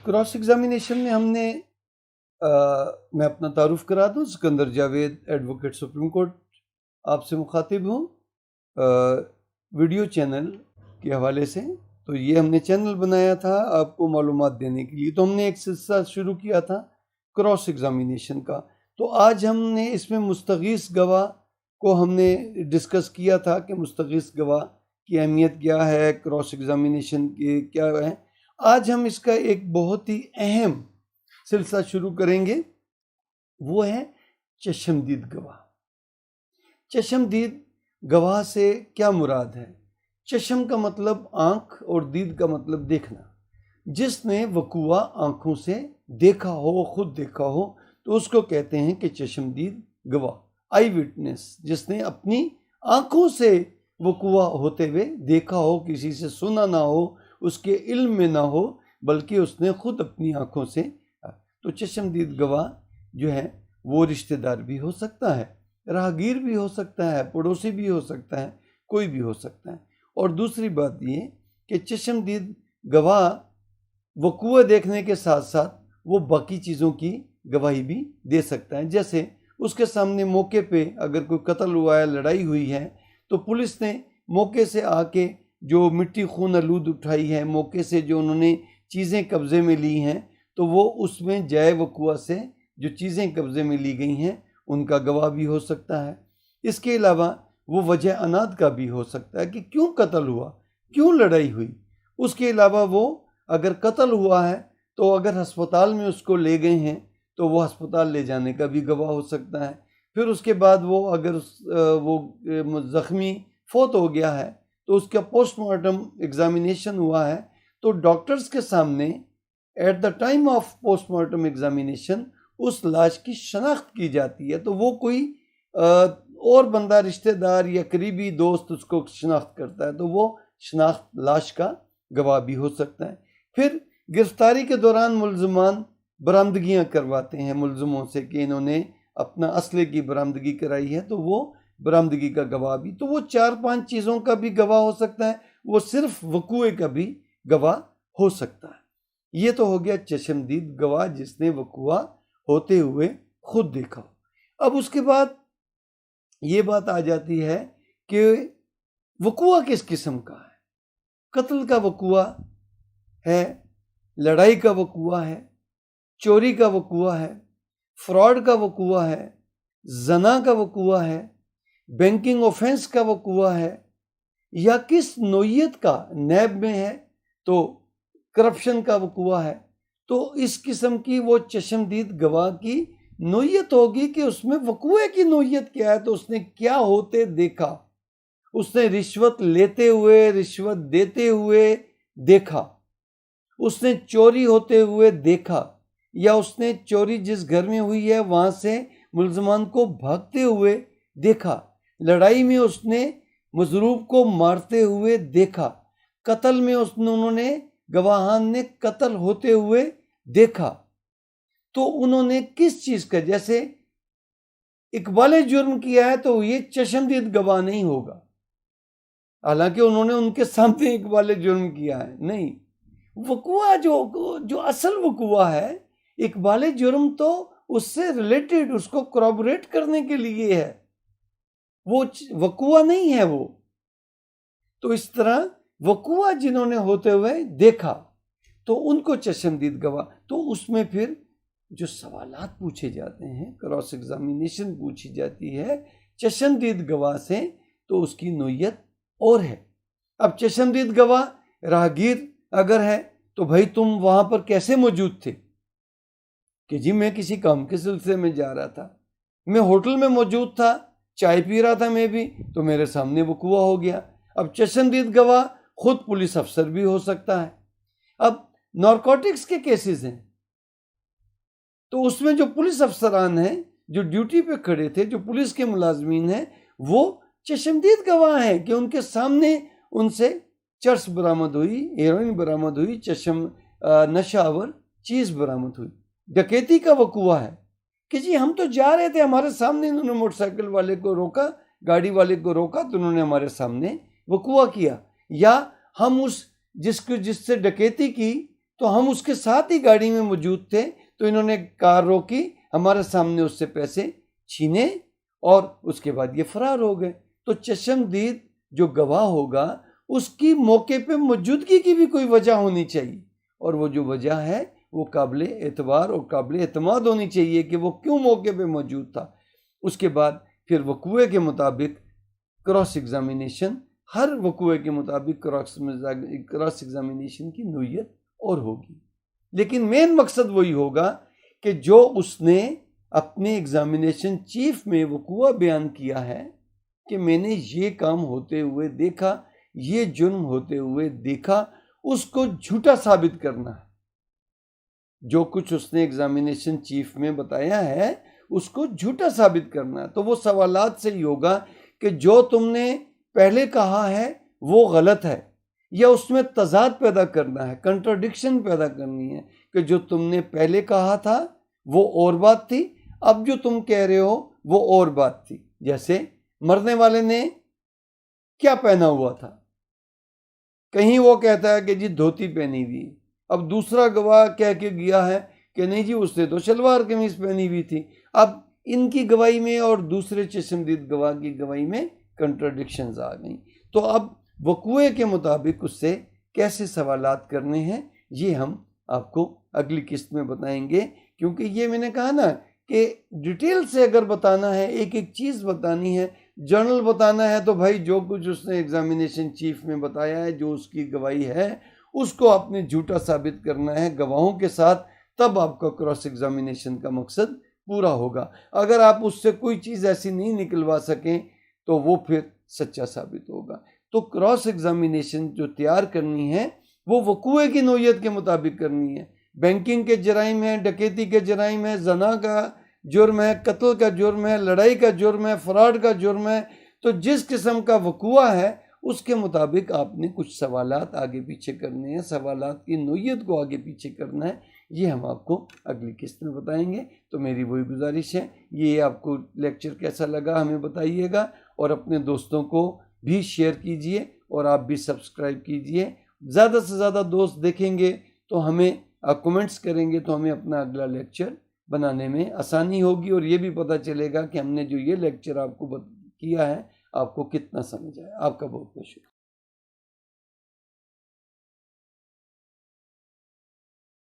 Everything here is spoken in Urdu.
کراس ایگزامینیشن میں ہم نے میں اپنا تعارف کرا دوں، Sikandar Javed advocate supreme court آپ سے مخاطب ہوں ویڈیو چینل کے حوالے سے۔ تو یہ ہم نے چینل بنایا تھا آپ کو معلومات دینے کے لیے، تو ہم نے ایک سلسلہ شروع کیا تھا کراس ایگزامینیشن کا۔ تو آج ہم نے اس میں مستغیث گواہ کو ہم نے ڈسکس کیا تھا کہ مستغیث گواہ کی اہمیت کیا ہے، کراس ایگزامینیشن کی کیا ہے۔ آج ہم اس کا ایک بہت ہی اہم سلسلہ شروع کریں گے، وہ ہے چشمدید گواہ۔ چشمدید گواہ سے کیا مراد ہے؟ چشم کا مطلب آنکھ اور دید کا مطلب دیکھنا۔ جس نے وقوع آنکھوں سے دیکھا ہو، خود دیکھا ہو، تو اس کو کہتے ہیں کہ چشمدید گواہ، آئی وٹنس، جس نے اپنی آنکھوں سے وقوع ہوتے ہوئے دیکھا ہو، کسی سے سنا نہ ہو، اس کے علم میں نہ ہو، بلکہ اس نے خود اپنی آنکھوں سے۔ تو چشمدید گواہ جو ہے وہ رشتہ دار بھی ہو سکتا ہے، راہگیر بھی ہو سکتا ہے، پڑوسی بھی ہو سکتا ہے، کوئی بھی ہو سکتا ہے۔ اور دوسری بات یہ کہ چشمدید گواہ وقوع دیکھنے کے ساتھ ساتھ وہ باقی چیزوں کی گواہی بھی دے سکتا ہے۔ جیسے اس کے سامنے موقع پہ اگر کوئی قتل ہوا ہے، لڑائی ہوئی ہے، تو پولیس نے موقع سے آ کے جو مٹی خون آلود اٹھائی ہے، موقع سے جو انہوں نے چیزیں قبضے میں لی ہیں، تو وہ اس میں جائے وقوع سے جو چیزیں قبضے میں لی گئی ہیں ان کا گواہ بھی ہو سکتا ہے۔ اس کے علاوہ وہ وجہ انات کا بھی ہو سکتا ہے کہ کیوں قتل ہوا، کیوں لڑائی ہوئی۔ اس کے علاوہ وہ اگر قتل ہوا ہے تو اگر ہسپتال میں اس کو لے گئے ہیں تو وہ ہسپتال لے جانے کا بھی گواہ ہو سکتا ہے۔ پھر اس کے بعد وہ اگر وہ زخمی فوت ہو گیا ہے تو اس کا پوسٹ مارٹم ایگزامینیشن ہوا ہے، تو ڈاکٹرز کے سامنے at the time of post mortem examination اس لاش کی شناخت کی جاتی ہے۔ تو وہ کوئی اور بندہ رشتہ دار یا قریبی دوست اس کو شناخت کرتا ہے تو وہ شناخت لاش کا گواہ بھی ہو سکتا ہے۔ پھر گرفتاری کے دوران ملزمان برآمدگیاں کرواتے ہیں ملزموں سے کہ انہوں نے اپنا اسلحے کی برآمدگی کرائی ہے، تو وہ برآمدگی کا گواہ بھی، تو وہ 4-5 چیزوں کا بھی گواہ ہو سکتا ہے، وہ صرف وقوع کا بھی گواہ ہو سکتا ہے۔ یہ تو ہو گیا چشمدید گواہ جس نے وقوع ہوتے ہوئے خود دیکھا ہو۔ اب اس کے بعد یہ بات آ جاتی ہے کہ وقوع کس قسم کا ہے۔ قتل کا وقوع ہے، لڑائی کا وقوع ہے، چوری کا وقوع ہے، فراڈ کا وقوع ہے، زنا کا وقوع ہے، بینکنگ آفینس کا وقوع ہے، یا کس نوعیت کا، نیب میں ہے تو کرپشن کا وقوع ہے۔ تو اس قسم کی وہ چشمدید گواہ کی نوعیت ہوگی کہ اس میں وقوع کی نوعیت کیا ہے، تو اس نے کیا ہوتے دیکھا۔ اس نے رشوت لیتے ہوئے، رشوت دیتے ہوئے دیکھا، اس نے چوری ہوتے ہوئے دیکھا، یا اس نے چوری جس گھر میں ہوئی ہے وہاں سے ملزمان کو بھاگتے ہوئے دیکھا، لڑائی میں اس نے مضروب کو مارتے ہوئے دیکھا، قتل میں انہوں نے گواہان نے قتل ہوتے ہوئے دیکھا۔ تو انہوں نے کس چیز کا، جیسے اقبال جرم کیا ہے تو یہ چشمدید گواہ نہیں ہوگا، حالانکہ انہوں نے ان کے سامنے اقبال جرم کیا ہے، نہیں، وقوع جو اصل وقوع ہے، اقبال جرم تو اس سے ریلیٹڈ، اس کو کورابوریٹ کرنے کے لیے ہے، وہ وقوع نہیں ہے وہ۔ تو اس طرح وقوع جنہوں نے ہوتے ہوئے دیکھا تو ان کو چشمدید گواہ۔ تو اس میں پھر جو سوالات پوچھے جاتے ہیں، کراس ایگزامینیشن پوچھی جاتی ہے چشمدید گواہ سے، تو اس کی نوعیت اور ہے۔ اب چشمدید گواہ راہگیر اگر ہے تو بھائی تم وہاں پر کیسے موجود تھے؟ کہ جی میں کسی کام کے سلسلے میں جا رہا تھا، میں ہوٹل میں موجود تھا، چائے پی رہا تھا میں بھی، تو میرے سامنے وقوع ہو گیا۔ اب چشمدید گواہ خود پولیس افسر بھی ہو سکتا ہے۔ اب نارکوٹکس کے کیسز ہیں تو اس میں جو پولیس افسران ہیں جو ڈیوٹی پہ کھڑے تھے، جو پولیس کے ملازمین ہیں، وہ چشمدید گواہ ہیں کہ ان کے سامنے ان سے چرس برآمد ہوئی، ہیروئن برآمد ہوئی، نشہ آور چیز برآمد ہوئی۔ ڈکیتی کا وقوع ہے کہ جی ہم تو جا رہے تھے، ہمارے سامنے انہوں نے موٹر سائیکل والے کو روکا، گاڑی والے کو روکا، تو انہوں نے ہمارے سامنے وقوع کیا۔ یا ہم جس سے ڈکیتی کی تو ہم اس کے ساتھ ہی گاڑی میں موجود تھے، تو انہوں نے کار روکی، ہمارے سامنے اس سے پیسے چھینے اور اس کے بعد یہ فرار ہو گئے۔ تو چشمدید جو گواہ ہوگا اس کی موقع پہ موجودگی کی بھی کوئی وجہ ہونی چاہیے، اور وہ جو وجہ ہے وہ قابل اعتبار اور قابل اعتماد ہونی چاہیے کہ وہ کیوں موقع پہ موجود تھا۔ اس کے بعد پھر وقوعے کے مطابق کراس ایگزامینیشن، ہر وقوعے کے مطابق کراس ایگزامینیشن کی نوعیت اور ہوگی، لیکن مین مقصد وہی ہوگا کہ جو اس نے اپنے ایگزامینیشن چیف میں وقوعہ بیان کیا ہے کہ میں نے یہ کام ہوتے ہوئے دیکھا، یہ جرم ہوتے ہوئے دیکھا، اس کو جھوٹا ثابت کرنا ہے۔ جو کچھ اس نے ایگزامینیشن چیف میں بتایا ہے اس کو جھوٹا ثابت کرنا ہے۔ تو وہ سوالات سے ہی ہوگا کہ جو تم نے پہلے کہا ہے وہ غلط ہے، یا اس میں تضاد پیدا کرنا ہے، کنٹراڈکشن پیدا کرنی ہے کہ جو تم نے پہلے کہا تھا وہ اور بات تھی، اب جو تم کہہ رہے ہو وہ اور بات تھی۔ جیسے مرنے والے نے کیا پہنا ہوا تھا، کہیں وہ کہتا ہے کہ جی دھوتی پہنی ہوئی، اب دوسرا گواہ کہہ کے گیا ہے کہ نہیں جی اس نے تو شلوار قمیض پہنی ہوئی تھی۔ اب ان کی گواہی میں اور دوسرے چشمدید گواہ کی گواہی میں کنٹراڈکشنز آ گئیں۔ تو اب وقوعے کے مطابق اس سے کیسے سوالات کرنے ہیں یہ ہم آپ کو اگلی قسط میں بتائیں گے، کیونکہ یہ میں نے کہا نا کہ ڈیٹیل سے اگر بتانا ہے، ایک ایک چیز بتانی ہے، جرنل بتانا ہے، تو بھائی جو کچھ اس نے ایگزامینیشن چیف میں بتایا ہے، جو اس کی گواہی ہے اس کو آپ نے جھوٹا ثابت کرنا ہے گواہوں کے ساتھ، تب آپ کا کراس ایگزامینیشن کا مقصد پورا ہوگا۔ اگر آپ اس سے کوئی چیز ایسی نہیں نکلوا سکیں تو وہ پھر سچا ثابت ہوگا۔ تو کراس ایگزامینیشن جو تیار کرنی ہے وہ وقوعے کی نوعیت کے مطابق کرنی ہے۔ بینکنگ کے جرائم ہیں، ڈکیتی کے جرائم ہیں، زنا کا جرم ہے، قتل کا جرم ہے، لڑائی کا جرم ہے، فراڈ کا جرم ہے، تو جس قسم کا وقوعہ ہے اس کے مطابق آپ نے کچھ سوالات آگے پیچھے کرنے ہیں، سوالات کی نوعیت کو آگے پیچھے کرنا ہے۔ یہ ہم آپ کو اگلی قسط میں بتائیں گے۔ تو میری وہی گزارش ہے، یہ آپ کو لیکچر کیسا لگا ہمیں بتائیے گا، اور اپنے دوستوں کو بھی شیئر کیجئے، اور آپ بھی سبسکرائب کیجئے۔ زیادہ سے زیادہ دوست دیکھیں گے تو ہمیں کمنٹس کریں گے تو ہمیں اپنا اگلا لیکچر بنانے میں آسانی ہوگی، اور یہ بھی پتہ چلے گا کہ ہم نے جو یہ لیکچر آپ کو کیا ہے آپ کو کتنا سمجھ آیا۔ آپ کا بہت بہت شکریہ۔